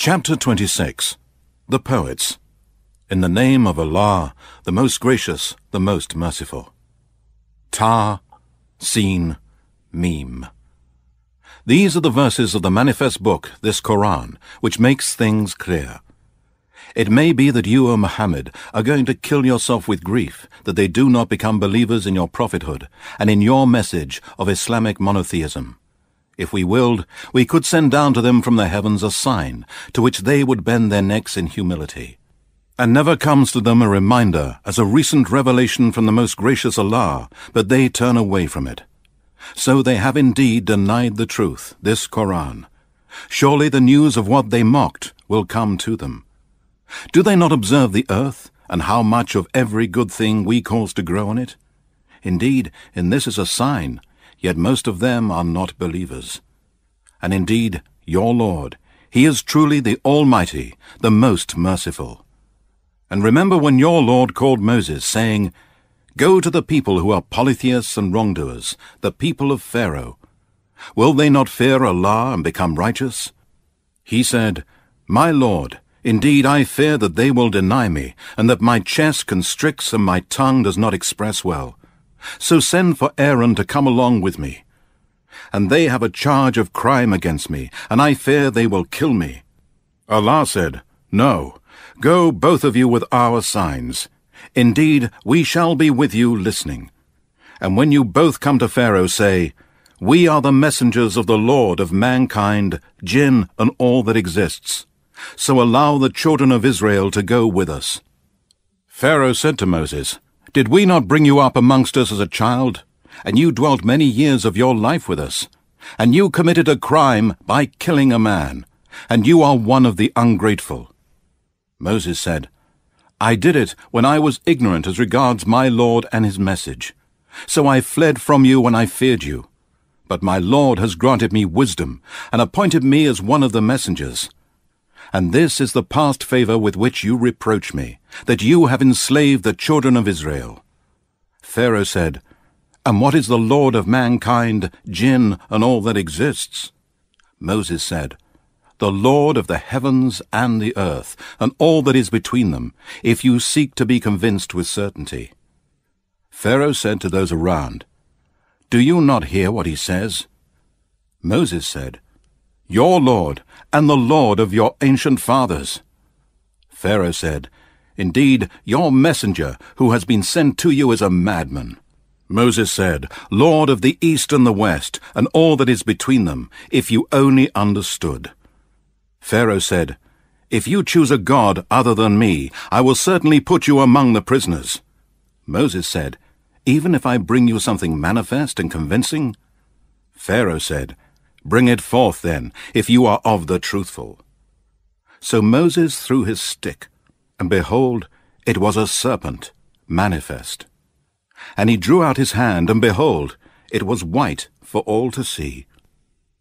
Chapter 26. The Poets. In the name of Allah, the most gracious, the most merciful. Ta, Sin, Mim. These are the verses of the manifest book, this Qur'an, which makes things clear. It may be that you, O Muhammad, are going to kill yourself with grief that they do not become believers in your prophethood and in your message of Islamic monotheism. If we willed, we could send down to them from the heavens a sign to which they would bend their necks in humility. And never comes to them a reminder as a recent revelation from the most gracious Allah, but they turn away from it. So they have indeed denied the truth, this Qur'an. Surely the news of what they mocked will come to them. Do they not observe the earth, and how much of every good thing we cause to grow on it? Indeed, in this is a sign, yet most of them are not believers. And indeed, your Lord, He is truly the Almighty, the most merciful. And remember when your Lord called Moses, saying, "Go to the people who are polytheists and wrongdoers, the people of Pharaoh. Will they not fear Allah and become righteous?" He said, "My Lord, indeed I fear that they will deny me, and that my chest constricts and my tongue does not express well. So send for Aaron to come along with me. And they have a charge of crime against me, and I fear they will kill me." Allah said, "No, go both of you with our signs. Indeed, we shall be with you listening. And when you both come to Pharaoh, say, 'We are the messengers of the Lord of mankind, jinn, and all that exists. So allow the children of Israel to go with us.'" Pharaoh said to Moses, "Did we not bring you up amongst us as a child? And you dwelt many years of your life with us. And you committed a crime by killing a man. And you are one of the ungrateful." Moses said, "I did it when I was ignorant as regards my Lord and his message. So I fled from you when I feared you. But my Lord has granted me wisdom, and appointed me as one of the messengers. And this is the past favor with which you reproach me, that you have enslaved the children of Israel." Pharaoh said, "And what is the Lord of mankind, jinn, and all that exists?" Moses said, "The Lord of the heavens and the earth, and all that is between them, if you seek to be convinced with certainty." Pharaoh said to those around, "Do you not hear what he says?" Moses said, "Your Lord, and the Lord of your ancient fathers." Pharaoh said, "Indeed, your messenger, who has been sent to you, is a madman." Moses said, "Lord of the east and the west, and all that is between them, if you only understood." Pharaoh said, "If you choose a god other than me, I will certainly put you among the prisoners." Moses said, "Even if I bring you something manifest and convincing?" Pharaoh said, "Bring it forth then, if you are of the truthful." So Moses threw his stick, and behold, it was a serpent, manifest. And he drew out his hand, and behold, it was white for all to see.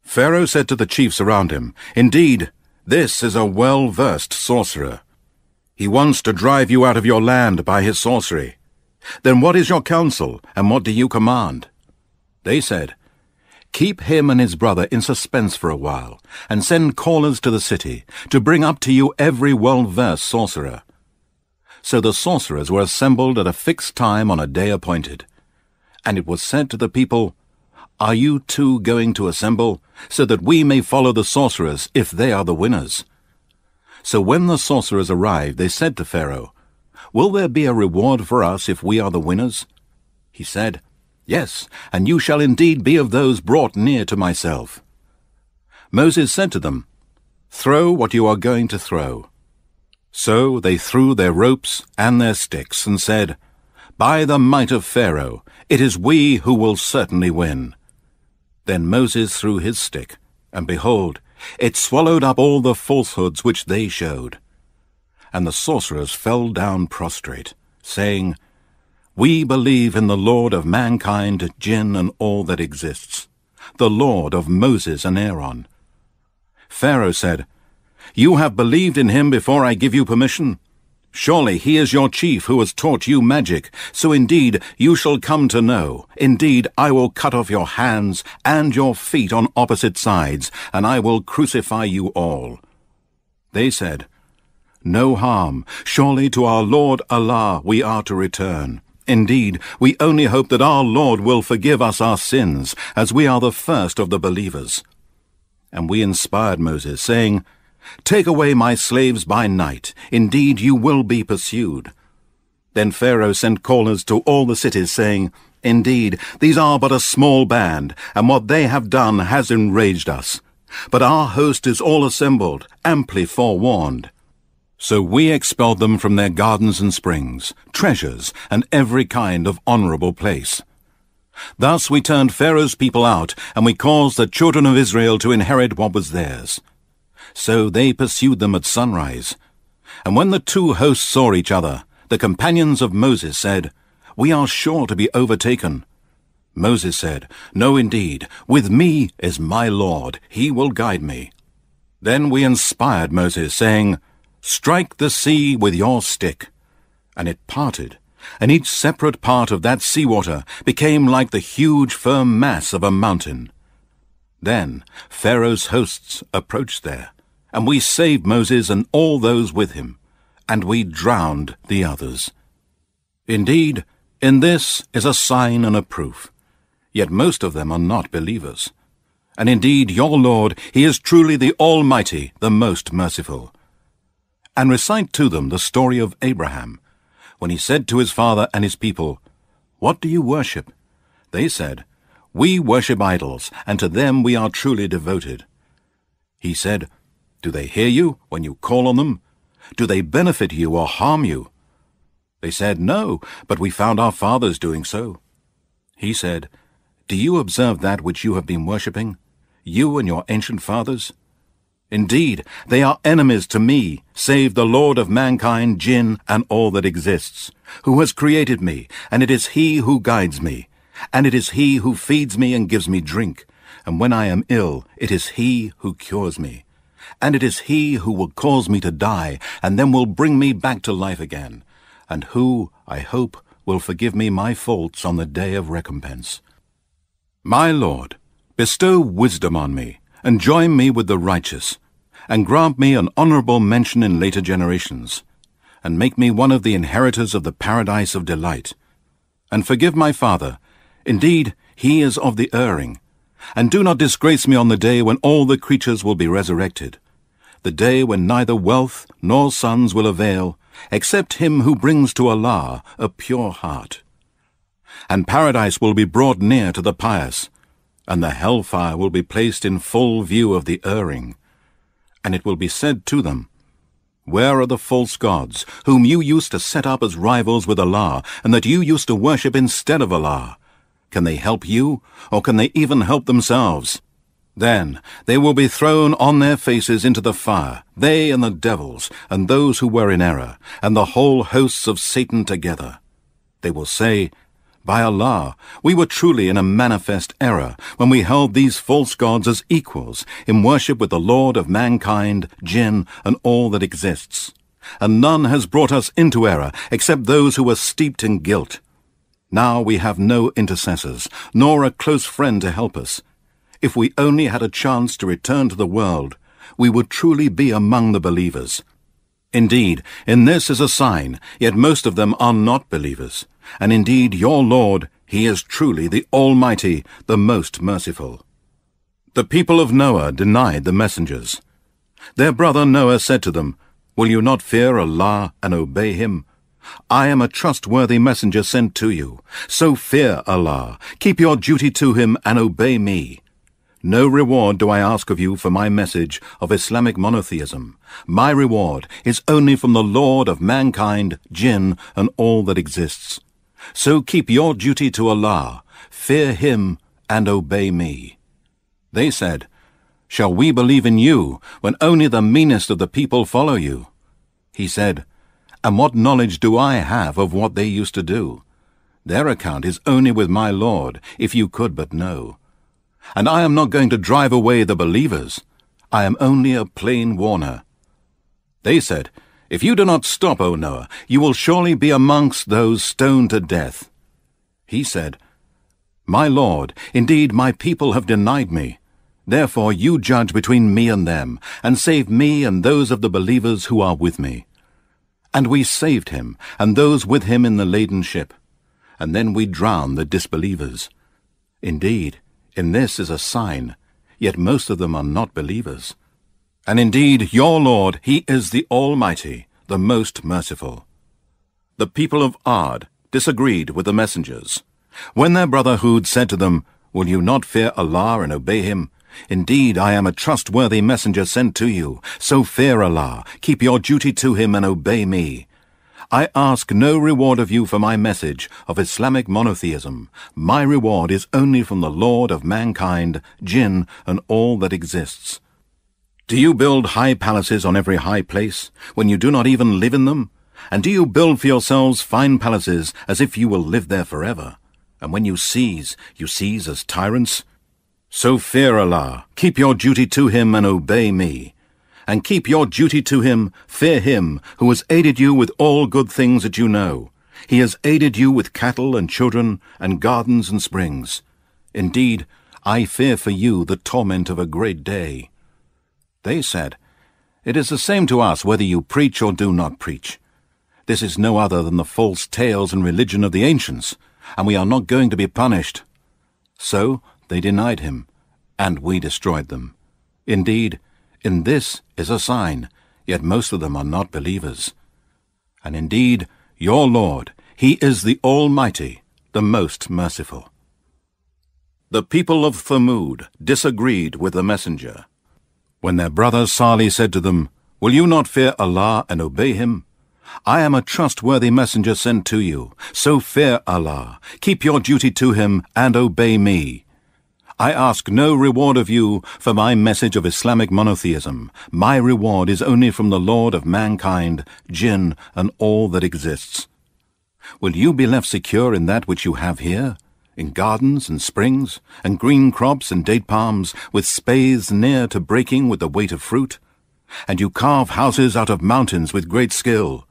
Pharaoh said to the chiefs around him, "Indeed, this is a well-versed sorcerer. He wants to drive you out of your land by his sorcery. Then what is your counsel, and what do you command?" They said, "Keep him and his brother in suspense for a while, and send callers to the city, to bring up to you every well-versed sorcerer." So the sorcerers were assembled at a fixed time on a day appointed. And it was said to the people, "Are you too going to assemble, so that we may follow the sorcerers if they are the winners?" So when the sorcerers arrived, they said to Pharaoh, "Will there be a reward for us if we are the winners?" He said, "Yes, and you shall indeed be of those brought near to myself." Moses said to them, "Throw what you are going to throw." So they threw their ropes and their sticks, and said, "By the might of Pharaoh, it is we who will certainly win." Then Moses threw his stick, and behold, it swallowed up all the falsehoods which they showed. And the sorcerers fell down prostrate, saying, "We believe in the Lord of mankind, jinn, and all that exists, the Lord of Moses and Aaron." Pharaoh said, "You have believed in him before I give you permission? Surely he is your chief who has taught you magic, so indeed you shall come to know. Indeed, I will cut off your hands and your feet on opposite sides, and I will crucify you all." They said, "No harm. Surely to our Lord Allah we are to return. Indeed, we only hope that our Lord will forgive us our sins, as we are the first of the believers." And we inspired Moses, saying, "Take away my slaves by night. Indeed, you will be pursued." Then Pharaoh sent callers to all the cities, saying, "Indeed, these are but a small band, and what they have done has enraged us. But our host is all assembled, amply forewarned." So we expelled them from their gardens and springs, treasures, and every kind of honorable place. Thus we turned Pharaoh's people out, and we caused the children of Israel to inherit what was theirs. So they pursued them at sunrise. And when the two hosts saw each other, the companions of Moses said, "We are sure to be overtaken." Moses said, "No, indeed, with me is my Lord, he will guide me." Then we inspired Moses, saying, "Strike the sea with your stick." And it parted, and each separate part of that seawater became like the huge firm mass of a mountain. Then Pharaoh's hosts approached there, and we saved Moses and all those with him, and we drowned the others. Indeed, in this is a sign and a proof. Yet most of them are not believers. And indeed, your Lord, he is truly the Almighty, the most merciful. And recite to them the story of Abraham, when he said to his father and his people, "What do you worship?" They said, "We worship idols, and to them we are truly devoted." He said, "Do they hear you when you call on them? Do they benefit you or harm you?" They said, "No, but we found our fathers doing so." He said, "Do you observe that which you have been worshipping, you and your ancient fathers? Indeed, they are enemies to me, save the Lord of mankind, jinn, and all that exists, who has created me, and it is he who guides me, and it is he who feeds me and gives me drink, and when I am ill, it is he who cures me, and it is he who will cause me to die, and then will bring me back to life again, and who, I hope, will forgive me my faults on the day of recompense. My Lord, bestow wisdom on me, and join me with the righteous, and grant me an honorable mention in later generations, and make me one of the inheritors of the paradise of delight. And forgive my father, indeed he is of the erring, and do not disgrace me on the day when all the creatures will be resurrected, the day when neither wealth nor sons will avail, except him who brings to Allah a pure heart. And paradise will be brought near to the pious, and the hellfire will be placed in full view of the erring. And it will be said to them, "Where are the false gods, whom you used to set up as rivals with Allah, and that you used to worship instead of Allah? Can they help you, or can they even help themselves?" Then they will be thrown on their faces into the fire, they and the devils, and those who were in error, and the whole hosts of Satan together. They will say, "By Allah, we were truly in a manifest error when we held these false gods as equals in worship with the Lord of mankind, jinn, and all that exists. And none has brought us into error except those who were steeped in guilt. Now we have no intercessors, nor a close friend to help us. If we only had a chance to return to the world, we would truly be among the believers. Indeed, in this is a sign, yet most of them are not believers. And indeed, your Lord, he is truly the Almighty, the most merciful." The people of Noah denied the messengers. Their brother Noah said to them, "Will you not fear Allah and obey him? I am a trustworthy messenger sent to you. So fear Allah, keep your duty to him, and obey me. No reward do I ask of you for my message of Islamic monotheism. My reward is only from the Lord of mankind, jinn, and all that exists. So keep your duty to Allah, fear him, and obey me." They said, "Shall we believe in you when only the meanest of the people follow you?" He said, "And what knowledge do I have of what they used to do? Their account is only with my Lord, if you could but know. And I am not going to drive away the believers. I am only a plain warner." They said, "If you do not stop, O Noah, you will surely be amongst those stoned to death." He said, "My Lord, indeed my people have denied me. Therefore you judge between me and them, and save me and those of the believers who are with me. And we saved him, and those with him in the laden ship. And then we drowned the disbelievers. Indeed, in this is a sign, yet most of them are not believers. And indeed, your Lord, he is the Almighty, the most merciful. The people of Ad disagreed with the messengers. When their brother Hud said to them, "Will you not fear Allah and obey him? Indeed, I am a trustworthy messenger sent to you. So fear Allah, keep your duty to him and obey me. I ask no reward of you for my message of Islamic monotheism. My reward is only from the Lord of mankind, jinn, and all that exists. Do you build high palaces on every high place, when you do not even live in them? And do you build for yourselves fine palaces as if you will live there forever? And when you seize as tyrants? So fear Allah, keep your duty to him and obey me. And keep your duty to him, fear him, who has aided you with all good things that you know. He has aided you with cattle and children, and gardens and springs. Indeed, I fear for you the torment of a great day." They said, "It is the same to us whether you preach or do not preach. This is no other than the false tales and religion of the ancients, and we are not going to be punished." So they denied him, and we destroyed them. Indeed, in this is a sign, yet most of them are not believers. And indeed, your Lord, he is the Almighty, the most merciful. The people of Thamud disagreed with the messenger. When their brother Salih said to them, "Will you not fear Allah and obey him? I am a trustworthy messenger sent to you, so fear Allah, keep your duty to him, and obey me. I ask no reward of you for my message of Islamic monotheism. My reward is only from the Lord of mankind, jinn, and all that exists. Will you be left secure in that which you have here, in gardens and springs, and green crops and date palms, with spathes near to breaking with the weight of fruit? And you carve houses out of mountains with great skill.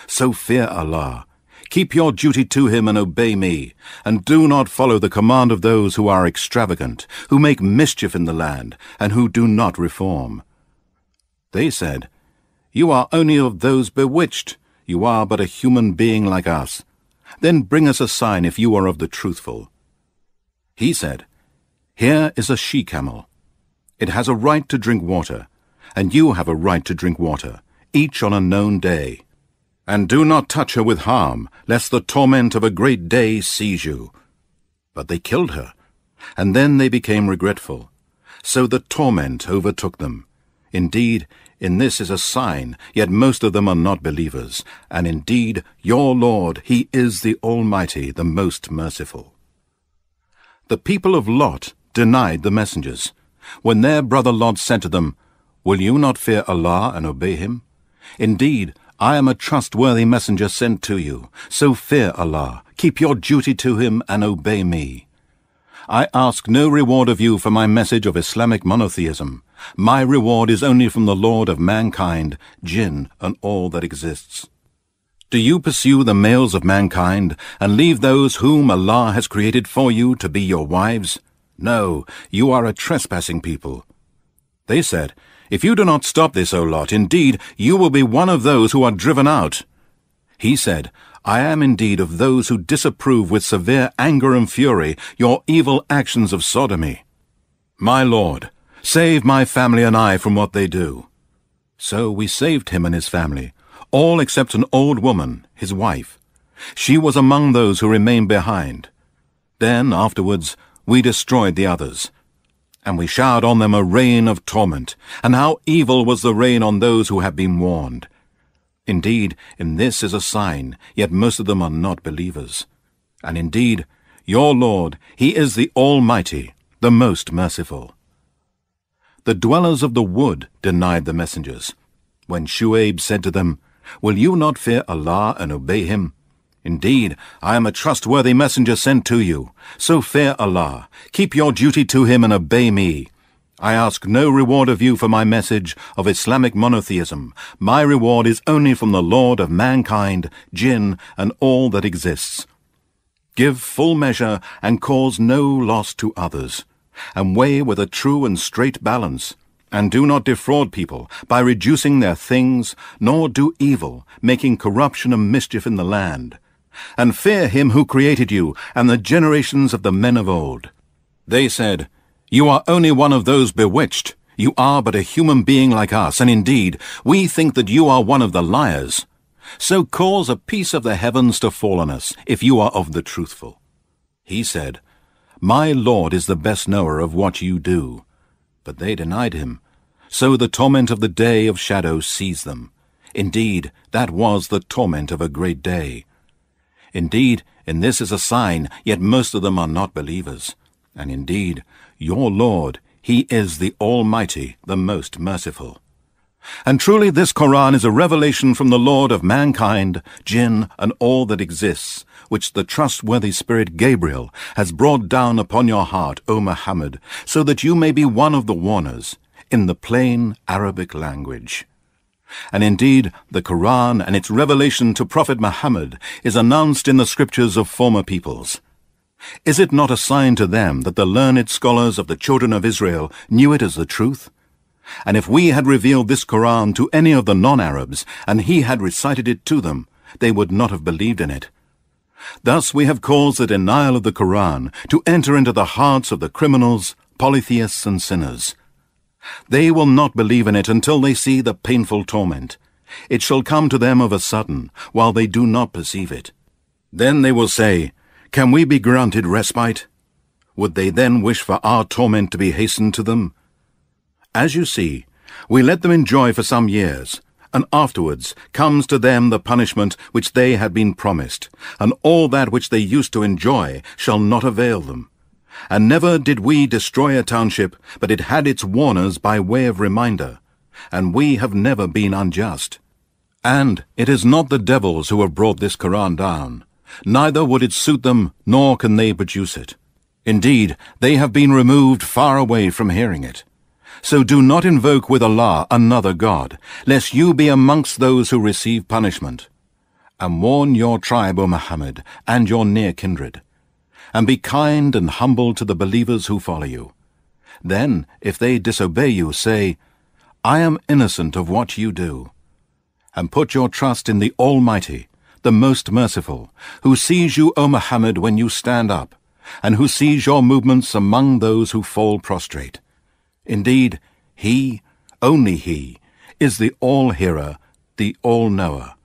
So fear Allah. Keep your duty to him and obey me, and do not follow the command of those who are extravagant, who make mischief in the land, and who do not reform." They said, "You are only of those bewitched. You are but a human being like us. Then bring us a sign if you are of the truthful." He said, "Here is a she-camel. It has a right to drink water, and you have a right to drink water, each on a known day. And do not touch her with harm, lest the torment of a great day seize you." But they killed her, and then they became regretful. So the torment overtook them. Indeed, in this is a sign, yet most of them are not believers. And indeed, your Lord, he is the Almighty, the most merciful. The people of Lot denied the messengers. When their brother Lot said to them, "Will you not fear Allah and obey him? Indeed, I am a trustworthy messenger sent to you, so fear Allah, keep your duty to him and obey me. I ask no reward of you for my message of Islamic monotheism. My reward is only from the Lord of mankind, jinn, and all that exists. Do you pursue the males of mankind, and leave those whom Allah has created for you to be your wives? No, you are a trespassing people." They said, "If you do not stop this, O Lot, indeed, you will be one of those who are driven out." He said, "I am indeed of those who disapprove with severe anger and fury your evil actions of sodomy. My Lord, save my family and I from what they do." So we saved him and his family, all except an old woman, his wife. She was among those who remained behind. Then, afterwards, we destroyed the others. And we showered on them a rain of torment, and how evil was the rain on those who have been warned. Indeed, in this is a sign, yet most of them are not believers. And indeed, your Lord, he is the Almighty, the most merciful. The dwellers of the wood denied the messengers. When Shu'aib said to them, "Will you not fear Allah and obey him? Indeed, I am a trustworthy messenger sent to you. So fear Allah, keep your duty to him and obey me. I ask no reward of you for my message of Islamic monotheism. My reward is only from the Lord of mankind, jinn, and all that exists. Give full measure and cause no loss to others. and weigh with a true and straight balance, and do not defraud people by reducing their things, nor do evil, making corruption and mischief in the land. And fear him who created you, and the generations of the men of old. They said, You are only one of those bewitched. You are but a human being like us, and indeed, we think that you are one of the liars. So cause a piece of the heavens to fall on us, if you are of the truthful. He said, My Lord is the best knower of what you do. But they denied him. So the torment of the day of shadow seized them. Indeed, that was the torment of a great day. Indeed, in this is a sign, yet most of them are not believers. And indeed, your Lord, He is the Almighty, the most merciful. And truly this Qur'an is a revelation from the Lord of mankind, jinn, and all that exists, which the trustworthy spirit Gabriel has brought down upon your heart, O Muhammad, so that you may be one of the warners, in the plain Arabic language. And indeed, the Qur'an and its revelation to Prophet Muhammad is announced in the scriptures of former peoples. Is it not a sign to them that the learned scholars of the children of Israel knew it as the truth? And if we had revealed this Qur'an to any of the non-Arabs, and he had recited it to them, they would not have believed in it. Thus we have caused the denial of the Qur'an to enter into the hearts of the criminals, polytheists, and sinners. They will not believe in it until they see the painful torment. It shall come to them of a sudden, while they do not perceive it. Then they will say, Can we be granted respite? Would they then wish for our torment to be hastened to them? As you see, we let them enjoy for some years, and afterwards comes to them the punishment which they had been promised, and all that which they used to enjoy shall not avail them. And never did we destroy a township, but it had its warners by way of reminder, and we have never been unjust. And it is not the devils who have brought this Qur'an down, neither would it suit them, nor can they produce it. Indeed, they have been removed far away from hearing it. So do not invoke with Allah another God, lest you be amongst those who receive punishment. And warn your tribe, O Muhammad, and your near kindred. And be kind and humble to the believers who follow you. Then, if they disobey you, say, I am innocent of what you do. And put your trust in the Almighty, the most merciful, who sees you, O Muhammad, when you stand up, and who sees your movements among those who fall prostrate. Indeed, He, only He, is the All-Hearer, the All-Knower.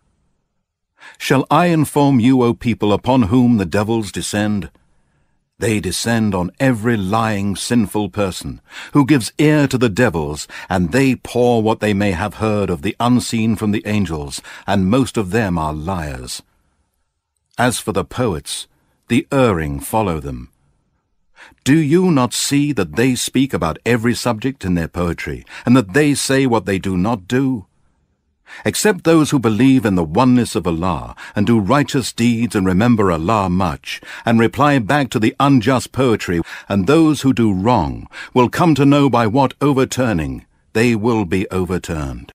Shall I inform you, O people, upon whom the devils descend? They descend on every lying, sinful person, who gives ear to the devils, and they pour what they may have heard of the unseen from the angels, and most of them are liars. As for the poets, the erring follow them. Do you not see that they speak about every subject in their poetry, and that they say what they do not do? Except those who believe in the oneness of Allah, and do righteous deeds and remember Allah much, and reply back to the unjust poetry, and those who do wrong will come to know by what overturning they will be overturned.